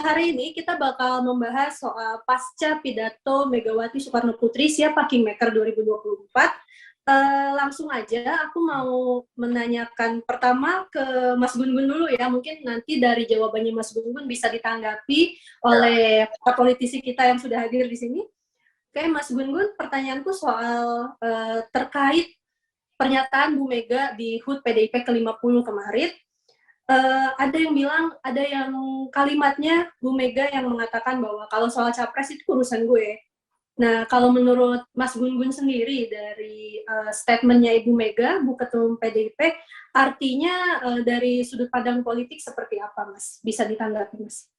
Hari ini kita bakal membahas soal pasca pidato Megawati Soekarno Putri siapa Kingmaker 2024. Langsung aja, aku mau menanyakan pertama ke Mas Gun-Gun dulu ya. Mungkin nanti dari jawabannya Mas Gun-Gun bisa ditanggapi oleh para politisi kita yang sudah hadir di sini. Oke, Mas Gun-Gun, pertanyaanku soal terkait pernyataan Bu Mega di HUT PDIP ke-50 kemarin. Ada yang bilang, ada yang kalimatnya Bu Mega yang mengatakan bahwa kalau soal capres itu urusan gue. Nah, kalau menurut Mas Gun-Gun sendiri dari statementnya Ibu Mega, Bu Ketum PDIP, artinya dari sudut pandang politik seperti apa, Mas? Bisa ditanggapi, Mas?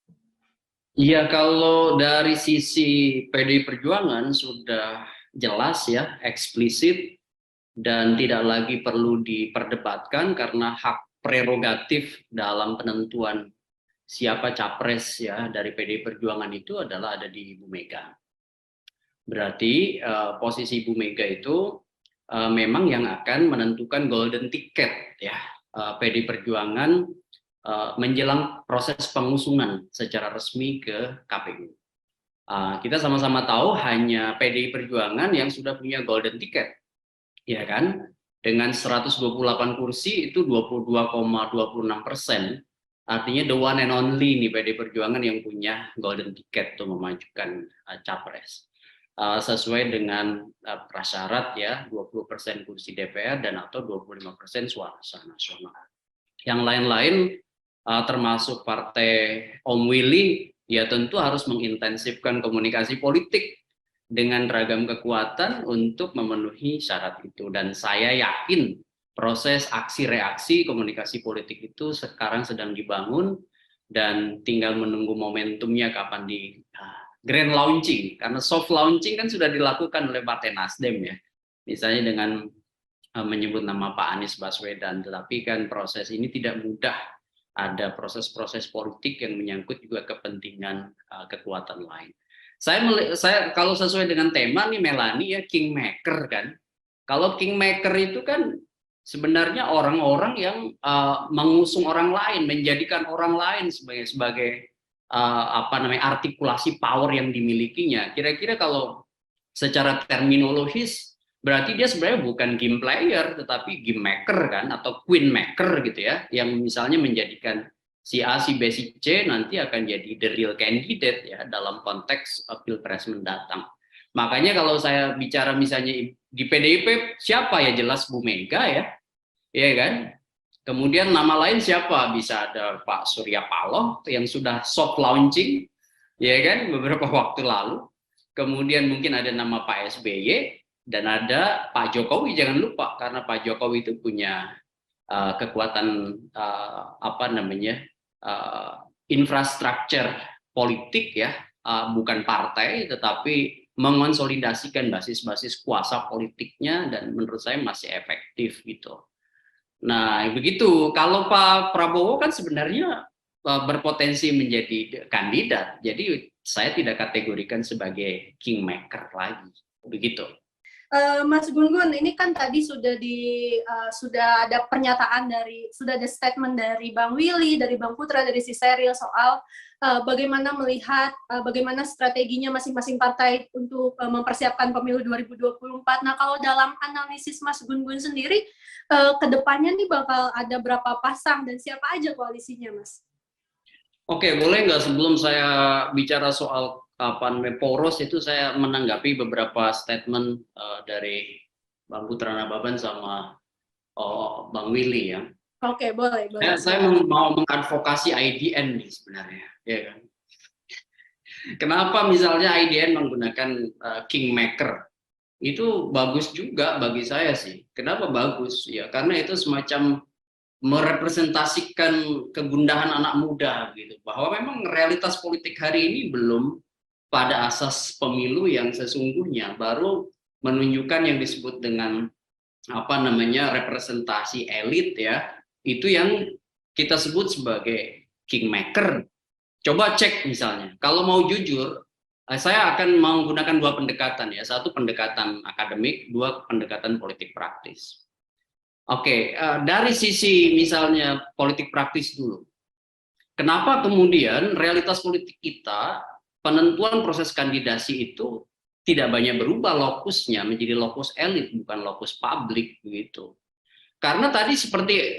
Iya, kalau dari sisi PDI Perjuangan sudah jelas ya, eksplisit, dan tidak lagi perlu diperdebatkan karena hak prerogatif dalam penentuan siapa capres ya dari PDI Perjuangan itu adalah ada di Ibu Mega. Berarti posisi Ibu Mega itu memang yang akan menentukan golden ticket ya PDI Perjuangan menjelang proses pengusungan secara resmi ke KPU. Kita sama-sama tahu hanya PDI Perjuangan yang sudah punya golden ticket, ya kan? Dengan 128 kursi itu 22,26%, artinya the one and only nih PDI Perjuangan yang punya golden ticket untuk memajukan capres. Sesuai dengan prasyarat ya 20% kursi DPR dan atau 25% suara sah nasional. Yang lain-lain termasuk partai Om Willy ya tentu harus mengintensifkan komunikasi politik dengan ragam kekuatan untuk memenuhi syarat itu, dan saya yakin proses aksi reaksi komunikasi politik itu sekarang sedang dibangun dan tinggal menunggu momentumnya kapan di grand launching, karena soft launching kan sudah dilakukan oleh Partai Nasdem ya, misalnya dengan menyebut nama Pak Anies Baswedan, tetapi kan proses ini tidak mudah. Ada proses-proses politik yang menyangkut juga kepentingan kekuatan lain. Saya kalau sesuai dengan tema nih Melani ya, kingmaker kan. Kalau kingmaker itu kan sebenarnya orang-orang yang mengusung orang lain, menjadikan orang lain sebagai artikulasi power yang dimilikinya. Kira-kira kalau secara terminologis berarti dia sebenarnya bukan game player tetapi game maker kan, atau queen maker gitu ya, yang misalnya menjadikan si A, si B, si C nanti akan jadi the real candidate ya dalam konteks pilpres mendatang. Makanya kalau saya bicara misalnya di PDIP siapa ya, jelas Bu Mega ya kan. Kemudian nama lain siapa, bisa ada Pak Surya Paloh yang sudah soft launching ya kan beberapa waktu lalu. Kemudian mungkin ada nama Pak SBY. Dan ada Pak Jokowi, jangan lupa, karena Pak Jokowi itu punya kekuatan infrastruktur politik ya, bukan partai, tetapi mengonsolidasikan basis-basis kuasa politiknya, dan menurut saya masih efektif gitu. Nah begitu. Kalau Pak Prabowo kan sebenarnya berpotensi menjadi kandidat, jadi saya tidak kategorikan sebagai kingmaker lagi, begitu. Mas Gun-Gun, ini kan tadi sudah ada pernyataan sudah ada statement dari Bang Willy, dari Bang Putra, dari si Seril soal bagaimana melihat bagaimana strateginya masing-masing partai untuk mempersiapkan pemilu 2024. Nah, kalau dalam analisis Mas Gun-Gun sendiri, kedepannya nih bakal ada berapa pasang dan siapa aja koalisinya, Mas? Oke, boleh nggak sebelum saya bicara soal poros itu saya menanggapi beberapa statement dari Bang Putra Nababan sama Bang Willy ya. Oke, boleh. Saya mau mengadvokasi IDN nih sebenarnya, ya kan. Kenapa misalnya IDN menggunakan kingmaker? Itu bagus juga bagi saya sih. Kenapa bagus? Ya karena itu semacam merepresentasikan kegundahan anak muda gitu, bahwa memang realitas politik hari ini belum pada asas pemilu yang sesungguhnya, baru menunjukkan yang disebut dengan representasi elit ya, itu yang kita sebut sebagai kingmaker. Coba cek misalnya, kalau mau jujur, saya akan menggunakan dua pendekatan ya, satu pendekatan akademik, dua pendekatan politik praktis. Oke, dari sisi misalnya politik praktis dulu. Kenapa kemudian realitas politik kita, penentuan proses kandidasi itu tidak banyak berubah lokusnya menjadi lokus elit, bukan lokus publik begitu. Karena tadi seperti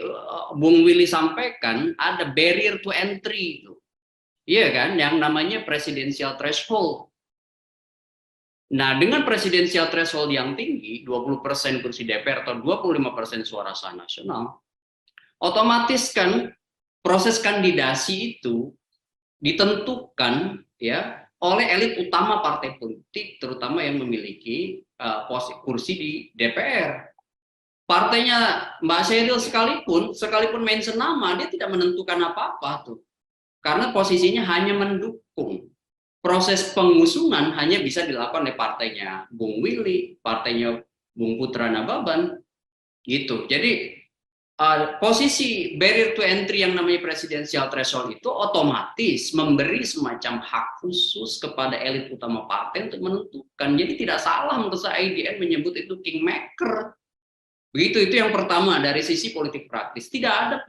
Bung Willy sampaikan, ada barrier to entry. Iya kan, yang namanya presidensial threshold. Nah, dengan presidensial threshold yang tinggi, 20% kursi DPR atau 25% suara sah nasional, otomatis kan proses kandidasi itu ditentukan ya oleh elit utama partai politik, terutama yang memiliki kursi di DPR. Partainya Mbak Sheryl sekalipun mention nama, dia tidak menentukan apa-apa tuh. Karena posisinya hanya mendukung. Proses pengusungan hanya bisa dilakukan oleh partainya Bung Willy, partainya Bung Putra Nababan, gitu. Jadi posisi barrier to entry yang namanya presidensial threshold itu otomatis memberi semacam hak khusus kepada elit utama partai untuk menentukan. Jadi tidak salah menurut saya IDN menyebut itu kingmaker. Begitu, itu yang pertama dari sisi politik praktis. Tidak ada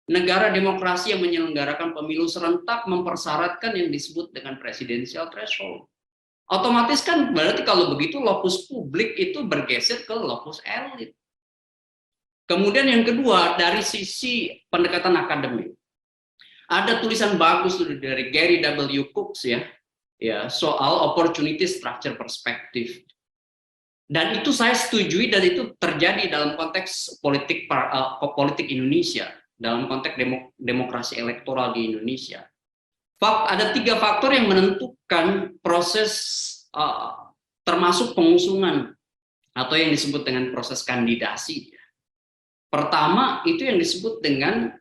negara demokrasi yang menyelenggarakan pemilu serentak mempersyaratkan yang disebut dengan presidensial threshold. Otomatis kan berarti kalau begitu lokus publik itu bergeser ke lokus elit. Kemudian yang kedua dari sisi pendekatan akademik. Ada tulisan bagus dari Gary W. Cooks ya soal opportunity structure perspective. Dan itu saya setujui dan itu terjadi dalam konteks politik Indonesia, dalam konteks demokrasi elektoral di Indonesia. Ada 3 faktor yang menentukan proses termasuk pengusungan atau yang disebut dengan proses kandidasi. Pertama, itu yang disebut dengan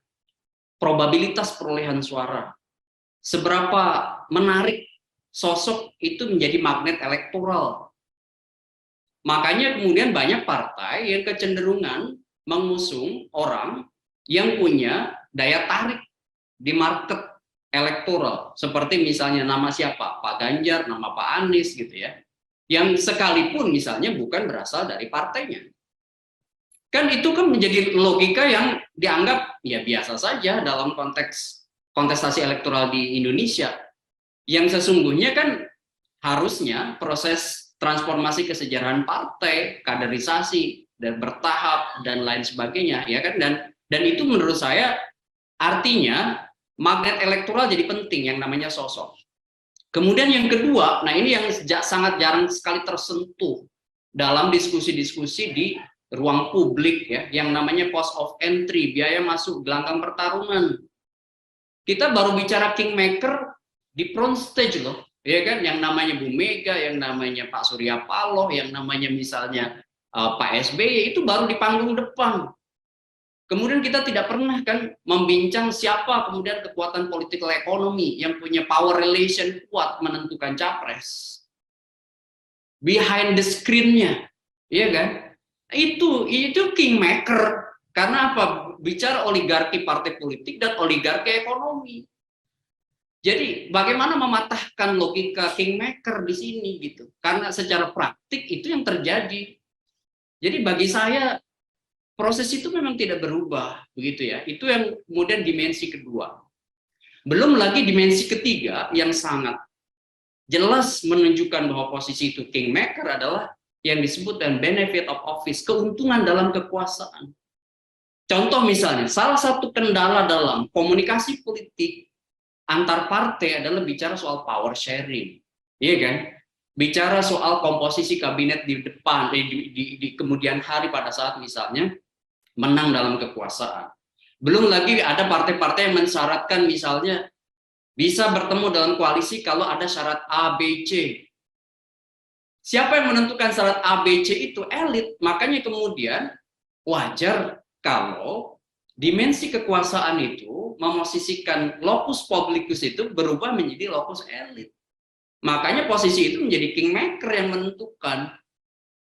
probabilitas perolehan suara. Seberapa menarik sosok itu menjadi magnet elektoral. Makanya kemudian banyak partai yang kecenderungan mengusung orang yang punya daya tarik di market elektoral. Seperti misalnya nama siapa? Pak Ganjar, nama Pak Anies gitu ya. Yang sekalipun misalnya bukan berasal dari partainya. Kan itu kan menjadi logika yang dianggap ya biasa saja dalam konteks kontestasi elektoral di Indonesia. Yang sesungguhnya kan harusnya proses transformasi kesejarahan partai, kaderisasi dan bertahap dan lain sebagainya ya kan, dan itu menurut saya artinya magnet elektoral jadi penting yang namanya sosok. Kemudian yang kedua, nah ini yang sangat jarang sekali tersentuh dalam diskusi-diskusi di ruang publik ya, yang namanya cost of entry, biaya masuk gelanggang pertarungan. Kita baru bicara kingmaker di front stage loh, ya kan, yang namanya Bu Mega, yang namanya Pak Surya Paloh, yang namanya misalnya Pak SBY itu baru di panggung depan. Kemudian kita tidak pernah kan membincang siapa kemudian kekuatan political ekonomi yang punya power relation kuat menentukan capres. Behind the screen-nya, ya kan? Itu kingmaker. Karena apa? Bicara oligarki partai politik dan oligarki ekonomi. Jadi bagaimana mematahkan logika kingmaker di sini gitu? Karena secara praktik itu yang terjadi. Jadi bagi saya proses itu memang tidak berubah begitu ya. Itu yang kemudian dimensi kedua. Belum lagi dimensi ketiga yang sangat jelas menunjukkan bahwa posisi itu kingmaker adalah yang disebut dengan benefit of office, keuntungan dalam kekuasaan. Contoh misalnya, salah satu kendala dalam komunikasi politik antar partai adalah bicara soal power sharing, iya kan? Bicara soal komposisi kabinet di depan, di kemudian hari pada saat misalnya menang dalam kekuasaan. Belum lagi ada partai-partai yang mensyaratkan misalnya bisa bertemu dalam koalisi kalau ada syarat A, B, C. Siapa yang menentukan syarat A, B, C itu? Elit. Makanya kemudian wajar kalau dimensi kekuasaan itu memosisikan lokus publicus itu berubah menjadi lokus elit. Makanya posisi itu menjadi kingmaker yang menentukan.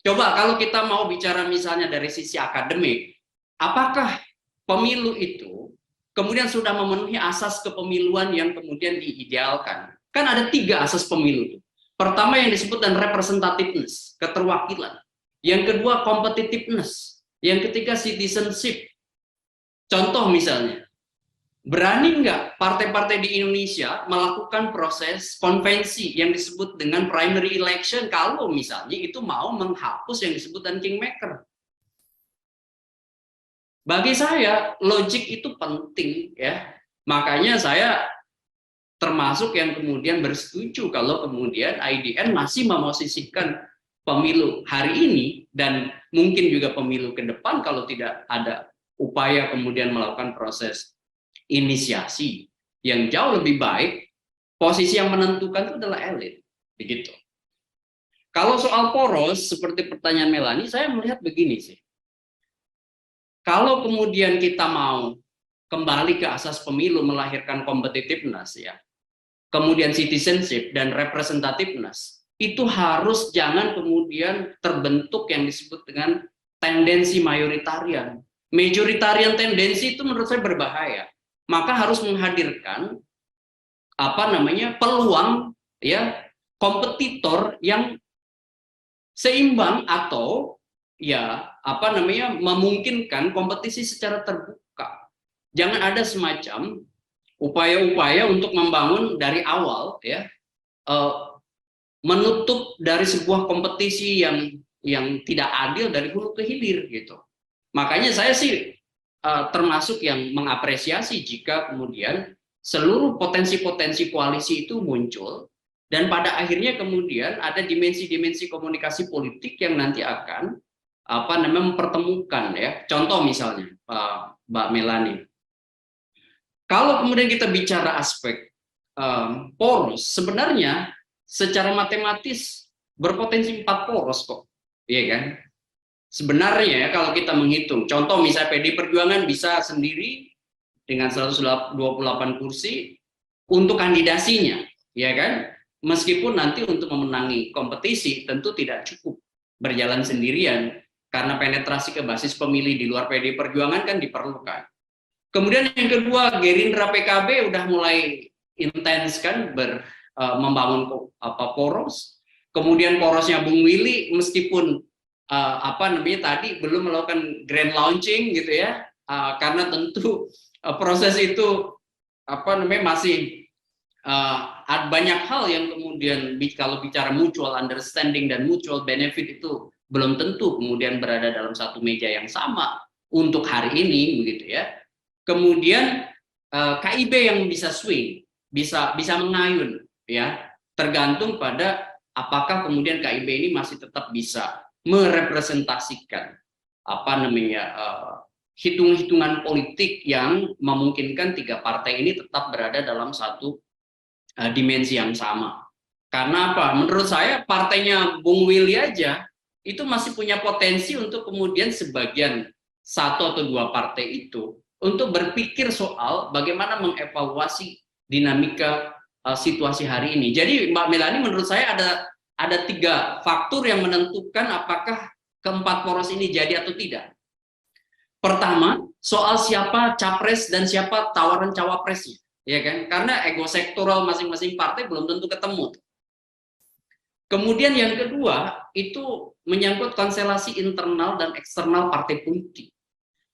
Coba kalau kita mau bicara misalnya dari sisi akademik, apakah pemilu itu kemudian sudah memenuhi asas kepemiluan yang kemudian diidealkan? Kan ada 3 asas pemilu. Pertama yang disebut dengan representativeness, keterwakilan. Yang kedua competitiveness. Yang ketiga citizenship. Contoh misalnya, Berani nggak partai-partai di Indonesia melakukan proses konvensi yang disebut dengan primary election kalau misalnya itu mau menghapus yang disebut dengan kingmaker? Bagi saya logik itu penting ya. Makanya saya termasuk yang kemudian bersetuju kalau kemudian IDN masih memosisikan pemilu hari ini dan mungkin juga pemilu ke depan kalau tidak ada upaya kemudian melakukan proses inisiasi yang jauh lebih baik, posisi yang menentukan itu adalah elit, begitu. Kalau soal poros seperti pertanyaan Melani, saya melihat begini sih. Kalau kemudian kita mau kembali ke asas pemilu melahirkan competitiveness ya, kemudian citizenship dan representativeness, itu harus jangan kemudian terbentuk yang disebut dengan tendensi mayoritarian. Majoritarian tendensi itu menurut saya berbahaya. Maka harus menghadirkan peluang ya kompetitor yang seimbang atau ya memungkinkan kompetisi secara terbuka. Jangan ada semacam upaya-upaya untuk membangun dari awal ya menutup dari sebuah kompetisi yang tidak adil dari hulu ke hilir gitu. Makanya saya sih termasuk yang mengapresiasi jika kemudian seluruh potensi-potensi koalisi itu muncul dan pada akhirnya kemudian ada dimensi-dimensi komunikasi politik yang nanti akan mempertemukan ya. Contoh misalnya Mbak Melani, kalau kemudian kita bicara aspek poros, sebenarnya secara matematis berpotensi 4 poros kok, iya kan? Sebenarnya kalau kita menghitung, contoh misalnya PD Perjuangan bisa sendiri dengan 128 kursi untuk kandidasinya, ya kan? Meskipun nanti untuk memenangi kompetisi tentu tidak cukup berjalan sendirian karena penetrasi ke basis pemilih di luar PD Perjuangan kan diperlukan. Kemudian yang kedua, Gerindra PKB udah mulai intens kan membangun poros. Kemudian porosnya Bung Willy meskipun tadi belum melakukan grand launching gitu ya, karena tentu proses itu masih banyak hal yang kemudian kalau bicara mutual understanding dan mutual benefit itu belum tentu kemudian berada dalam satu meja yang sama untuk hari ini begitu ya. Kemudian KIB yang bisa swing, bisa mengayun ya, tergantung pada apakah kemudian KIB ini masih tetap bisa merepresentasikan hitung-hitungan politik yang memungkinkan 3 partai ini tetap berada dalam satu dimensi yang sama. Karena apa? Menurut saya partainya Bung Willy aja itu masih punya potensi untuk kemudian sebagian 1 atau 2 partai itu untuk berpikir soal bagaimana mengevaluasi dinamika situasi hari ini. Jadi Mbak Melani menurut saya ada 3 faktor yang menentukan apakah keempat poros ini jadi atau tidak. Pertama, soal siapa capres dan siapa tawaran cawapresnya, ya kan? Karena ego sektoral masing-masing partai belum tentu ketemu. Kemudian yang kedua, itu menyangkut konstelasi internal dan eksternal partai politik.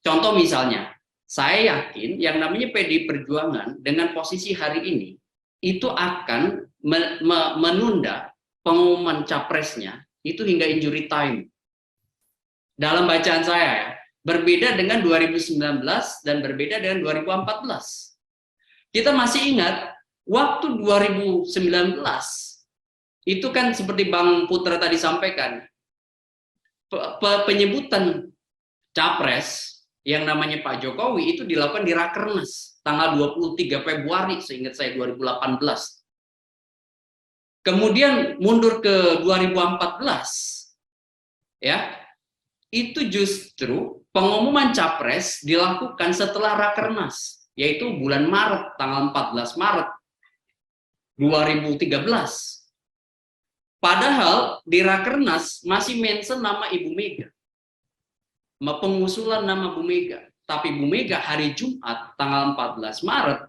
Contoh misalnya, saya yakin yang namanya PD Perjuangan dengan posisi hari ini itu akan menunda pengumuman capresnya itu hingga injury time. Dalam bacaan saya ya, berbeda dengan 2019 dan berbeda dengan 2014. Kita masih ingat waktu 2019 itu kan seperti Bang Putra tadi sampaikan, penyebutan capres yang namanya Pak Jokowi itu dilakukan di Rakernas tanggal 23 Februari seingat saya 2018. Kemudian mundur ke 2014 ya, itu justru pengumuman capres dilakukan setelah Rakernas, yaitu bulan Maret, tanggal 14 Maret 2013. Padahal di Rakernas masih mention nama Ibu Mega, pengusulan nama Bu Mega. Tapi Bu Mega hari Jumat tanggal 14 Maret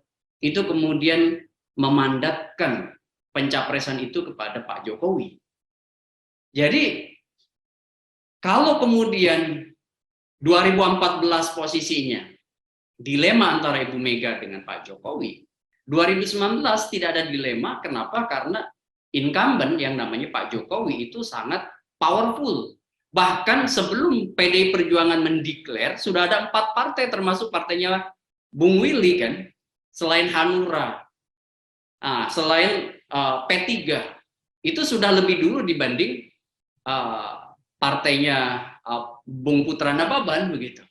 itu kemudian memandatkan pencapresan itu kepada Pak Jokowi. Jadi kalau kemudian 2014 posisinya dilema antara Ibu Mega dengan Pak Jokowi. 2019 tidak ada dilema, kenapa? Karena incumbent yang namanya Pak Jokowi itu sangat powerful. Bahkan sebelum PDI Perjuangan mendeklar, sudah ada 4 partai, termasuk partainya Bung Willy kan, selain Hanura, selain P3, itu sudah lebih dulu dibanding partainya Bung Putra Nababan begitu.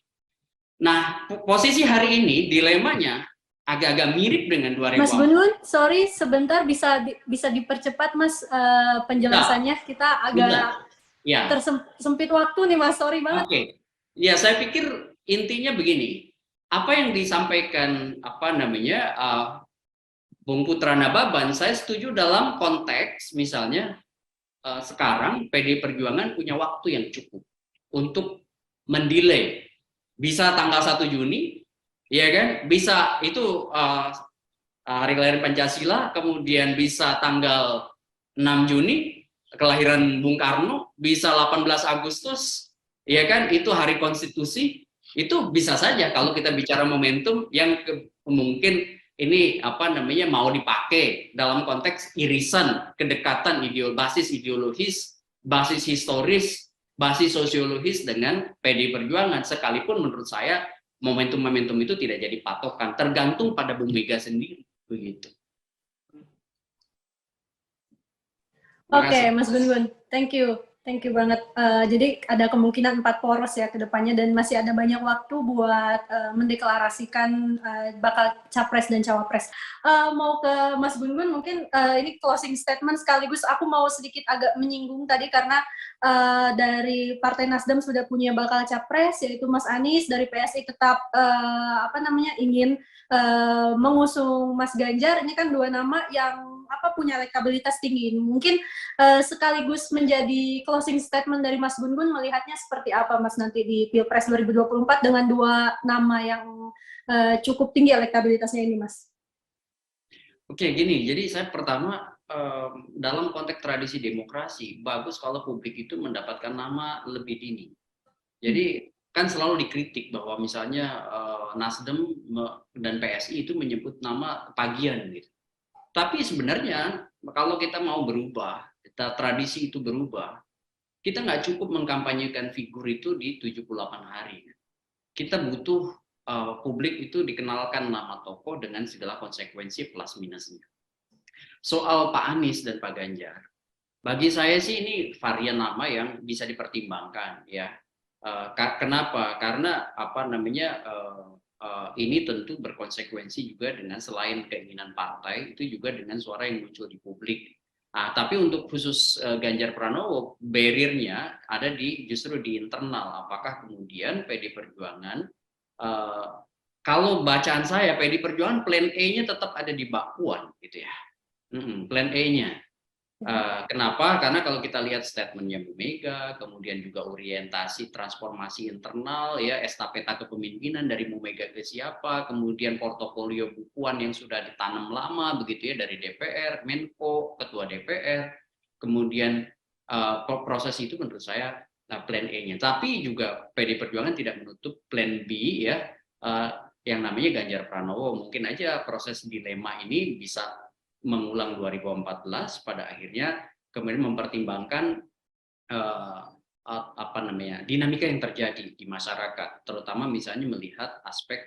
Nah, posisi hari ini dilemanya agak-agak mirip dengan 2000. Mas Gun, sorry sebentar, bisa dipercepat Mas penjelasannya, kita agak tersempit waktu nih Mas, sorry banget. Oke. Ya, saya pikir intinya begini. Apa yang disampaikan Bung Putra Nababan, saya setuju dalam konteks misalnya sekarang PDI Perjuangan punya waktu yang cukup untuk mendelay. Bisa tanggal 1 Juni, ya kan? Bisa itu hari kelahiran Pancasila, kemudian bisa tanggal 6 Juni, kelahiran Bung Karno, bisa 18 Agustus, ya kan? Itu hari konstitusi, itu bisa saja kalau kita bicara momentum yang mungkin ini mau dipakai dalam konteks irisan, kedekatan basis ideologis, basis historis, basis sosiologis dengan PDI Perjuangan, sekalipun menurut saya momentum-momentum itu tidak jadi patokan, tergantung pada Bung Mega sendiri begitu. Oke, Mas Gun, thank you banget. Jadi ada kemungkinan 4 poros ya ke depannya, dan masih ada banyak waktu buat mendeklarasikan bakal capres dan cawapres. Mau ke Mas Gun, mungkin ini closing statement sekaligus aku mau sedikit agak menyinggung tadi karena dari Partai Nasdem sudah punya bakal capres yaitu Mas Anies, dari PSI tetap ingin mengusung Mas Ganjar. Ini kan 2 nama yang punya elektabilitas tinggi. Mungkin sekaligus menjadi closing statement dari Mas Gun melihatnya seperti apa Mas nanti di Pilpres 2024 dengan 2 nama yang cukup tinggi elektabilitasnya ini Mas. Oke, gini, jadi saya pertama dalam konteks tradisi demokrasi bagus kalau publik itu mendapatkan nama lebih dini. Jadi kan selalu dikritik bahwa misalnya Nasdem dan PSI itu menyebut nama pagian gitu. Tapi sebenarnya kalau kita mau berubah, tradisi itu berubah, kita nggak cukup mengkampanyekan figur itu di 78 hari. Kita butuh publik itu dikenalkan nama tokoh dengan segala konsekuensi plus minusnya. Soal Pak Anies dan Pak Ganjar, bagi saya sih ini varian nama yang bisa dipertimbangkan ya. Kenapa? Karena ini tentu berkonsekuensi juga dengan selain keinginan partai, itu juga dengan suara yang muncul di publik. Tapi untuk khusus Ganjar Pranowo, barrier-nya ada justru di internal. Apakah kemudian PD Perjuangan, kalau bacaan saya, PD Perjuangan plan A-nya tetap ada di Mbak Puan, gitu ya. Plan A-nya. Kenapa? Karena kalau kita lihat statementnya Bu Mega, kemudian juga orientasi transformasi internal, ya estafeta kepemimpinan dari Bu Mega ke siapa, kemudian portofolio Bu Puan yang sudah ditanam lama, begitu ya, dari DPR, Menko, Ketua DPR, kemudian proses itu menurut saya plan A-nya. Tapi juga PD Perjuangan tidak menutup plan B ya, yang namanya Ganjar Pranowo. Mungkin aja proses dilema ini bisa mengulang 2014, pada akhirnya kemudian mempertimbangkan dinamika yang terjadi di masyarakat, terutama misalnya melihat aspek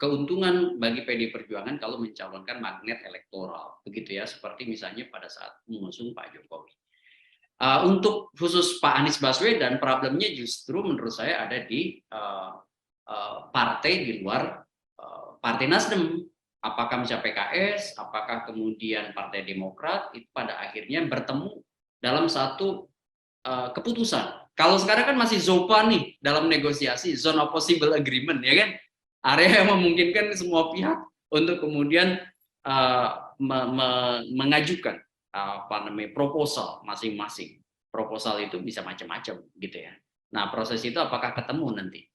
keuntungan bagi PD Perjuangan kalau mencalonkan magnet elektoral, begitu ya, seperti misalnya pada saat mengusung Pak Jokowi. Untuk khusus Pak Anies Baswedan, problemnya justru menurut saya ada di partai di luar Partai Nasdem. Apakah misalnya PKS, apakah kemudian Partai Demokrat, itu pada akhirnya bertemu dalam satu keputusan. Kalau sekarang kan masih ZOPA nih, dalam negosiasi, Zone of Possible Agreement, ya kan? Area yang memungkinkan semua pihak untuk kemudian mengajukan proposal masing-masing. Proposal itu bisa macam-macam, gitu ya. Nah, proses itu apakah ketemu nanti?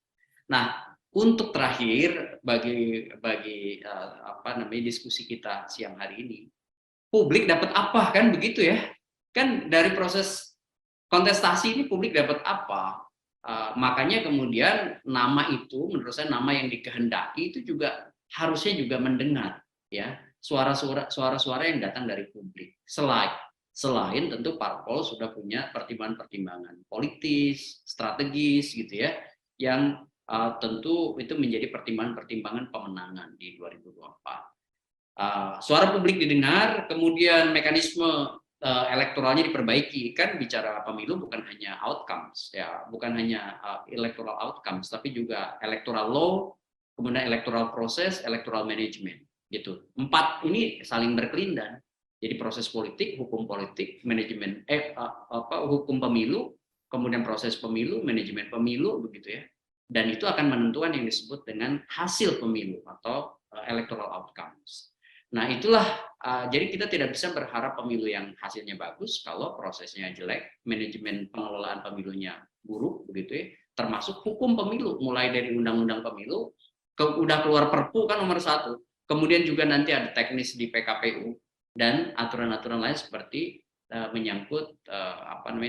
Nah, untuk terakhir bagi diskusi kita siang hari ini, publik dapat apa kan begitu ya? Kan dari proses kontestasi ini publik dapat apa? Makanya kemudian nama itu menurut saya nama yang dikehendaki itu juga harusnya juga mendengar ya suara-suara yang datang dari publik. Selain tentu parpol sudah punya pertimbangan-pertimbangan politis, strategis gitu ya, yang tentu itu menjadi pertimbangan-pertimbangan pemenangan di 2024. Suara publik didengar, kemudian mekanisme elektoralnya diperbaiki. Kan bicara pemilu bukan hanya outcomes ya, bukan hanya electoral outcomes, tapi juga electoral law, kemudian electoral process, electoral management gitu. 4 ini saling berkelindan. Jadi proses politik, hukum politik, manajemen hukum pemilu, kemudian proses pemilu, manajemen pemilu begitu ya. Dan itu akan menentukan yang disebut dengan hasil pemilu atau electoral outcomes. Nah, itulah jadi kita tidak bisa berharap pemilu yang hasilnya bagus kalau prosesnya jelek, manajemen pengelolaan pemilunya buruk begitu ya. Termasuk hukum pemilu, mulai dari undang-undang pemilu udah keluar Perpu kan nomor 1. Kemudian juga nanti ada teknis di PKPU dan aturan-aturan lain seperti menyangkut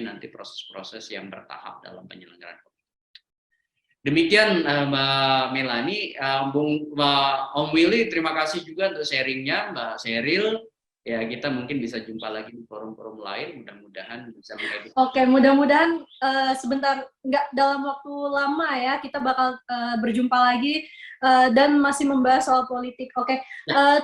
nanti proses-proses yang bertahap dalam penyelenggaraan. Demikian Mbak Melani, Om Willy, terima kasih juga untuk sharingnya, Mbak Sheryl. Ya, kita mungkin bisa jumpa lagi di forum-forum lain, mudah-mudahan bisa mengedukasi. Oke, mudah-mudahan sebentar, nggak dalam waktu lama ya, kita bakal berjumpa lagi dan masih membahas soal politik. Oke,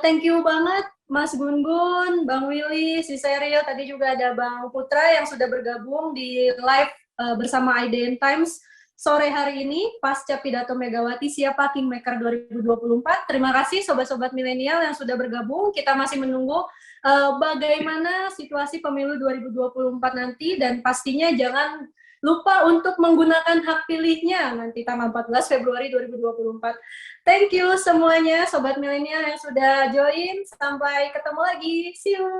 thank you banget Mas Gun-Gun, Bang Willy, si Sheryl, tadi juga ada Bang Putra yang sudah bergabung di live bersama IDN Times sore hari ini pasca pidato Megawati siapa Kingmaker 2024. Terima kasih sobat-sobat milenial yang sudah bergabung. Kita masih menunggu bagaimana situasi pemilu 2024 nanti, dan pastinya jangan lupa untuk menggunakan hak pilihnya nanti tanggal 14 Februari 2024. Thank you semuanya sobat milenial yang sudah join. Sampai ketemu lagi. See you.